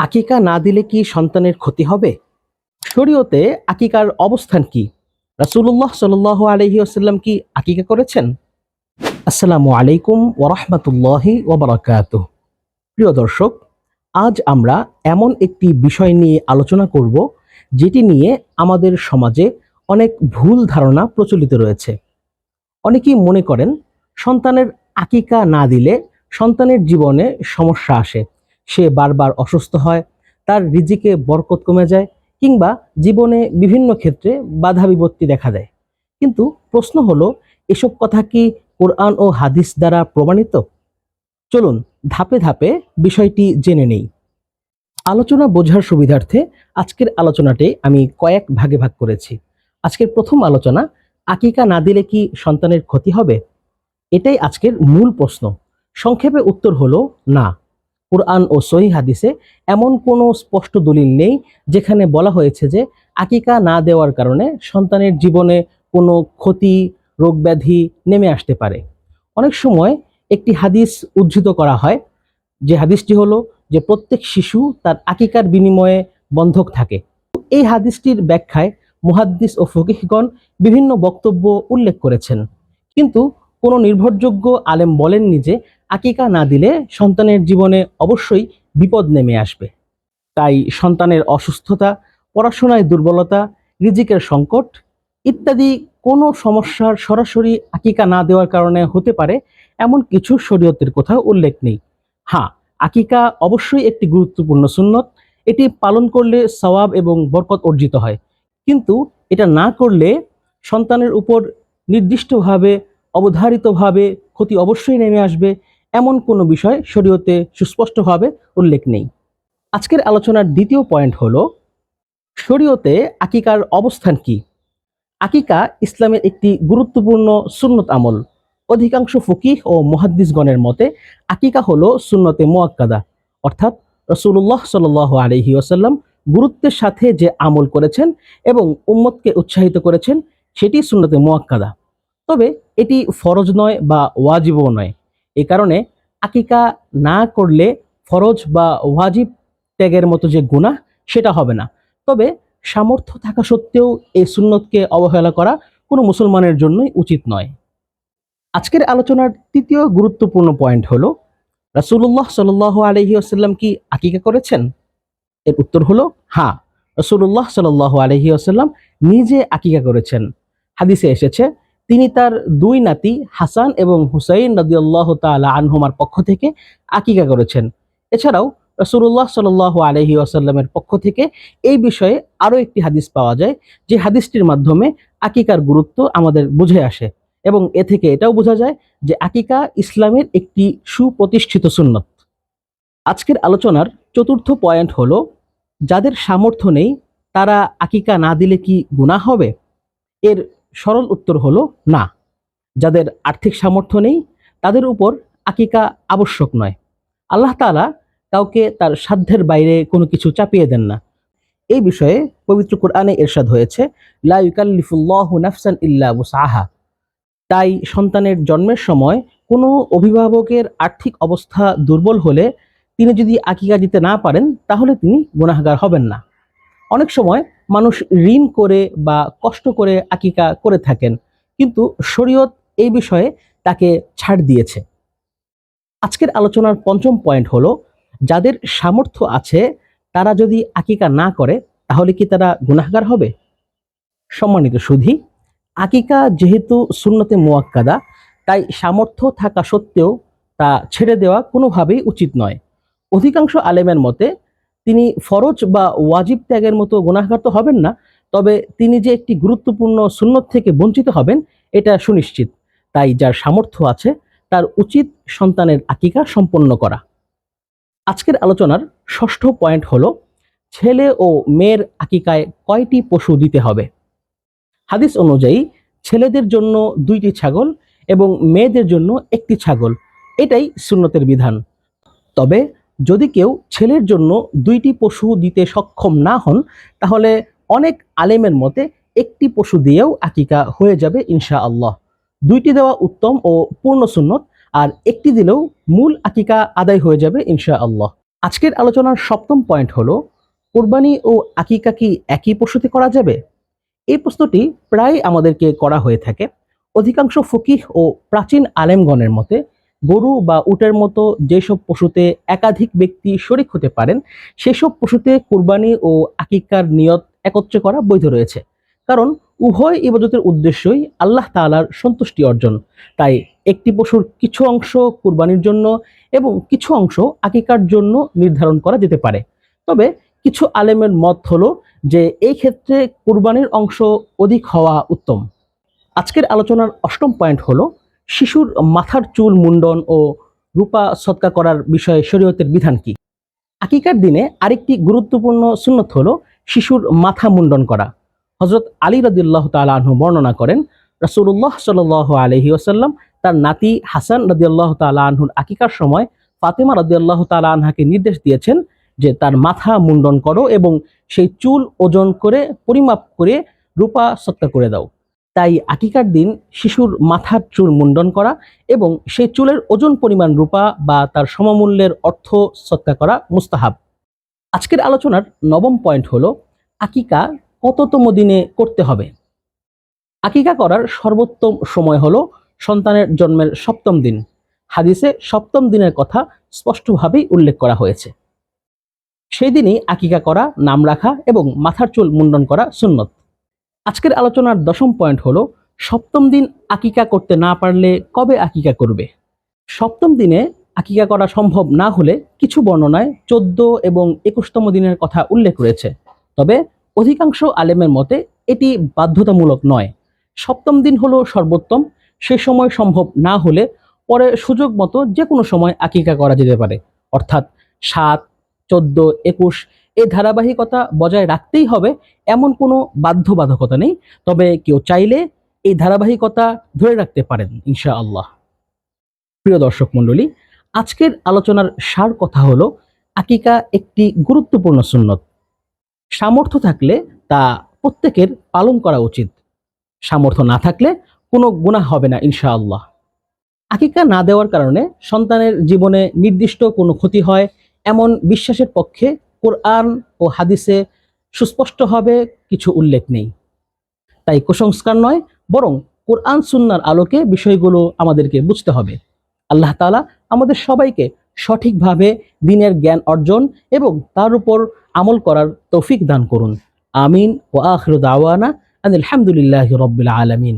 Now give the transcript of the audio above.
আকিকা না দিলে কি সন্তানের ক্ষতি হবে? শরীয়তে আকিকার অবস্থান কি? রাসূলুল্লাহ সাল্লাল্লাহু আলাইহি ওয়াসাল্লাম কি আকিকা করেছেন? আসসালামু আলাইকুম ওয়া রাহমাতুল্লাহি ওয়া বারাকাতুহু। প্রিয় দর্শক, আজ আমরা এমন একটি বিষয় নিয়ে আলোচনা করব যেটি নিয়ে আমাদের সমাজে অনেক ভুল ধারণা প্রচলিত রয়েছে। অনেকেই মনে করেন সন্তানের আকিকা না দিলে সন্তানের জীবনে সমস্যা আসে, সে বারবার অসুস্থ হয়, তার রিজিকে বরকত কমে যায় কিংবা জীবনে বিভিন্ন ক্ষেত্রে বাধা বিপত্তি দেখা দেয়। কিন্তু প্রশ্ন হলো, এসব কথা কি কোরআন ও হাদিস দ্বারা প্রমাণিত? চলুন ধাপে ধাপে বিষয়টি জেনে নেই। আলোচনা বোঝার সুবিধার্থে আজকের আলোচনাটি আমি কয়েক ভাগে ভাগ করেছি। আজকের প্রথম আলোচনা, আকিকা না দিলে কি সন্তানের ক্ষতি হবে? এটাই আজকের মূল প্রশ্ন। সংক্ষেপে উত্তর হলো না। কুরআন ও সহিহ হাদিসে এমন কোনো স্পষ্ট দলিল নেই যেখানে বলা হয়েছে যে আকিকা না দেওয়ার কারণে সন্তানের জীবনে কোনো ক্ষতি, রোগ ব্যাধি নেমে আসতে পারে। অনেক সময় একটি হাদিস উদ্ধৃত করা হয়, যে হাদিসটি হলো যে প্রত্যেক শিশু তার আকিকার বিনিময়ে বন্ধক থাকে। এই হাদিসটির ব্যাখ্যায় মুহাদ্দিস ও ফকিহগণ বিভিন্ন বক্তব্য উল্লেখ করেছেন, কিন্তু কোনো নির্ভরযোগ্য আলেম বলেননি যে আকিকা না দিলে সন্তানের জীবনে অবশ্যই বিপদ নেমে আসবে। তাই সন্তানের অসুস্থতা, পড়াশোনায় দুর্বলতা, রিজিকের সংকট ইত্যাদি কোনো সমস্যার সরাসরি আকিকা না দেওয়ার কারণে হতে পারে এমন কিছু শরীয়তের কোথাও উল্লেখ নেই। হ্যাঁ, আকিকা অবশ্যই একটি গুরুত্বপূর্ণ সুন্নত। এটি পালন করলে সওয়াব এবং বরকত অর্জিত হয়, কিন্তু এটা না করলে সন্তানের উপর নির্দিষ্টভাবে, অবধারিতভাবে ক্ষতি অবশ্যই নেমে আসবে, এমন কোনো বিষয় শরীয়তে সুস্পষ্টভাবে উল্লেখ নেই। আজকের আলোচনার দ্বিতীয় পয়েন্ট হলো, শরীয়তে আকিকার অবস্থান কি? আকিকা ইসলামের একটি গুরুত্বপূর্ণ সুন্নত আমল। অধিকাংশ ফকিহ ও মুহাদ্দিসগণের মতে আকিকা হলো সুন্নতে মুআক্কাদা, অর্থাৎ রাসূলুল্লাহ সাল্লাল্লাহু আলাইহি ওয়াসাল্লাম গুরুত্বের সাথে যে আমল করেছেন এবং উম্মতকে উৎসাহিত করেছেন সেটি সুন্নতে মুআক্কাদা। তবে এটি ফরজ নয় বা ওয়াজিবও নয়। এই কারণে আকিকা না করলে ফরজ বা ওয়াজিব ত্যাগের মতো যে গুনাহ, সেটা হবে না। তবে সামর্থ্য থাকা সত্ত্বেও এই সুন্নতকে অবহেলা করা কোনো মুসলমানের জন্যই উচিত নয়। আজকের আলোচনার তৃতীয় গুরুত্বপূর্ণ পয়েন্ট হলো, রাসূলুল্লাহ সাল্লাল্লাহু আলাইহি ওয়াসাল্লাম কি আকিকা করেছেন? এর উত্তর হলো হ্যাঁ, রাসূলুল্লাহ সাল্লাল্লাহু আলাইহি ওয়াসাল্লাম নিজে আকিকা করেছেন। হাদিসে এসেছে, তিনি তার দুই নাতি হাসান এবং হুসাইন রাদিয়াল্লাহু তাআলা আনহুমার পক্ষ থেকে আকিকা করেছেন। এছাড়াও রাসূলুল্লাহ সাল্লাল্লাহু আলাইহি ওয়াসাল্লামের পক্ষ থেকে এই বিষয়ে আরও একটি হাদিস পাওয়া যায়, যে হাদিসটির মাধ্যমে আকিকার গুরুত্ব আমাদের বুঝে আসে এবং এ থেকে এটাও বোঝা যায় যে আকিকা ইসলামের একটি সুপ্রতিষ্ঠিত সুন্নত। আজকের আলোচনার চতুর্থ পয়েন্ট হলো, যাদের সামর্থ্য নেই তারা আকিকা না দিলে কি গুনাহ হবে? এর সরল উত্তর হলো না। যাদের আর্থিক সামর্থ্য নেই তাদের উপর আকিকা আবশ্যক নয়। আল্লাহ তাআলা কাউকে তার সাধ্যের বাইরে কোনো কিছু চাপিয়ে দেন না। এই বিষয়ে পবিত্র কোরআনে ইরশাদ হয়েছে, লা ইউকাল্লিফুল্লাহু নাফসান ইল্লা উসআহা। তাই সন্তানের জন্মের সময় কোনো অভিভাবকের আর্থিক অবস্থা দুর্বল হলে তিনি যদি আকিকা দিতে না পারেন তাহলে তিনি গুনাহগার হবেন না। অনেক সময় মানুষ ঋণ করে বা কষ্ট করে আকিকা করে থাকেন, কিন্তু শরীয়ত এই বিষয়ে তাকে ছাড় দিয়েছে। আজকের আলোচনার পঞ্চম পয়েন্ট হলো, যাদের সামর্থ্য আছে তারা যদি আকিকা না করে তাহলে কি তারা গুনাহগার হবে? সম্মানিত সুধী, আকিকা যেহেতু সুন্নতে মুআক্কাদা, তাই সামর্থ্য থাকা সত্ত্বেও তা ছেড়ে দেওয়া কোনোভাবেই উচিত নয়। অধিকাংশ আলেমের মতে তিনি ফরজ বা ওয়াজিব ত্যাগের মতো গুনাহগার তো হবেন না, তবে তিনি যে একটি গুরুত্বপূর্ণ সুন্নত থেকে বঞ্চিত হবেন এটা সুনিশ্চিত। তাই যার সামর্থ্য আছে তার উচিত সন্তানের আকিকা সম্পন্ন করা। আজকের আলোচনার ষষ্ঠ পয়েন্ট হলো, ছেলে ও মেয়ের আকিকায় কয়টি পশু দিতে হবে? হাদিস অনুযায়ী ছেলেদের জন্য 2টি ছাগল এবং মেয়েদের জন্য 1টি ছাগল, এটাই সুন্নতের বিধান। তবে যদি কেউ ছেলের জন্য 2টি পশু দিতে সক্ষম না হন তাহলে অনেক আলেমের মতে 1টি পশু দিয়েও আকিকা হয়ে যাবে ইনশাআল্লাহ। 2টি দেওয়া উত্তম ও পূর্ণ সুন্নত, আর 1টি দিলেও মূল আকিকা আদায় হয়ে যাবে ইনশাআল্লাহ। আজকের আলোচনার সপ্তম পয়েন্ট হলো, কোরবানি ও আকিকা কি একই পশুতে করা যাবে? এই প্রশ্নটি প্রায় আমাদেরকে করা হয়ে থাকে। অধিকাংশ ফকিহ ও প্রাচীন আলেমগণের মতে গরু বা উটের মতো যেসব পশুতে একাধিক ব্যক্তি শরিক হতে পারেন, সেসব পশুতে কোরবানি ও আকিকার নিয়ত একত্রে করা বৈধ রয়েছে। কারণ উভয় ইবাদতের উদ্দেশ্যই আল্লাহ তাআলার সন্তুষ্টি অর্জন। তাই একটি পশুর কিছু অংশ কোরবানির জন্য এবং কিছু অংশ আকিকার জন্য নির্ধারণ করা যেতে পারে। তবে কিছু আলেমের মত হলো যে এই ক্ষেত্রে কুরবানির অংশ অধিক হওয়া উত্তম। আজকের আলোচনার অষ্টম পয়েন্ট হলো, শিশুর মাথার চুল মুন্ডন ও রূপা সদকা করার বিষয়ে শরীয়তের বিধান কি? আকিকার দিনে আরেকটি গুরুত্বপূর্ণ সুন্নত হলো শিশুর মাথা মুন্ডন করা। হযরত আলী রাদিয়াল্লাহু তাআলা আনহু বর্ণনা করেন, রাসূলুল্লাহ সাল্লাল্লাহু আলাইহি ওয়াসাল্লাম তার নাতি হাসান রাদিয়াল্লাহু তাআলা আনহুর আকিকার সময় ফাতেমা রাদিয়াল্লাহু তাআলা আনহাকে নির্দেশ দিয়েছেন যে তার মাথা মুন্ডন করো এবং সেই চুল ওজন করে পরিমাপ করে রূপা সদকা করে দাও। তাই আকিকার দিন শিশুর মাথার চুল মুন্ডন করা এবং সেই চুলের ওজন পরিমাণ রূপা বা তার সমমূল্যের অর্থ সদকা করা মুস্তাহাব। আজকের আলোচনার নবম পয়েন্ট হলো, আকিকা কততম দিনে করতে হবে? আকিকা করার সর্বোত্তম সময় হলো সন্তানের জন্মের সপ্তম দিন। হাদিসে সপ্তম দিনের কথা স্পষ্টভাবেই উল্লেখ করা হয়েছে। সেই দিনই আকিকা করা, নাম রাখা এবং মাথার চুল মুন্ডন করা সুন্নত। আজকের আলোচনার দশম পয়েন্ট হলো, সপ্তম দিন আকিকা করতে না পারলে কবে আকিকা করবে? সপ্তম দিনে আকিকা করা সম্ভব না হলে কিছু বর্ণনায় 14 এবং 21তম দিনের কথা উল্লেখ রয়েছে। তবে অধিকাংশ আলেমের মতে এটি বাধ্যতামূলক নয়। সপ্তম দিন হলো সর্বোত্তম। সে সময় সম্ভব না হলে পরে সুযোগ মতো যে কোনো সময় আকিকা করা যেতে পারে। অর্থাৎ 7, 14, 21 এই ধারাবাহিকতা বজায় রাখতেই হবে এমন কোনো বাধ্যবাধকতা নেই। তবে কেউ চাইলে এই ধারাবাহিকতা ধরে রাখতে পারেন ইনশাআল্লাহ। প্রিয় দর্শক মণ্ডলী, আজকের আলোচনার সার কথা হলো, আকিকা একটি গুরুত্বপূর্ণ সুন্নত। সামর্থ্য থাকলে তা প্রত্যেকের পালন করা উচিত। সামর্থ্য না থাকলে কোনো গুনাহ হবে না ইনশাআল্লাহ। আকিকা না দেওয়ার কারণে সন্তানের জীবনে নির্দিষ্ট কোনো ক্ষতি হয় এমন বিশ্বাসের পক্ষে কোরআন ও হাদিসে সুস্পষ্টভাবে কিছু উল্লেখ নেই। তাই কুসংস্কার নয়, বরং কোরআন সুন্নাহর আলোকে বিষয়গুলো আমাদেরকে বুঝতে হবে। আল্লাহ তাআলা আমাদের সবাইকে সঠিকভাবে দ্বীনের জ্ঞান অর্জন এবং তার উপর আমল করার তৌফিক দান করুন। আমিন। ওয়া আখিরু দাওয়ানা আনিল হামদুলিল্লাহি রাব্বিল আলামিন।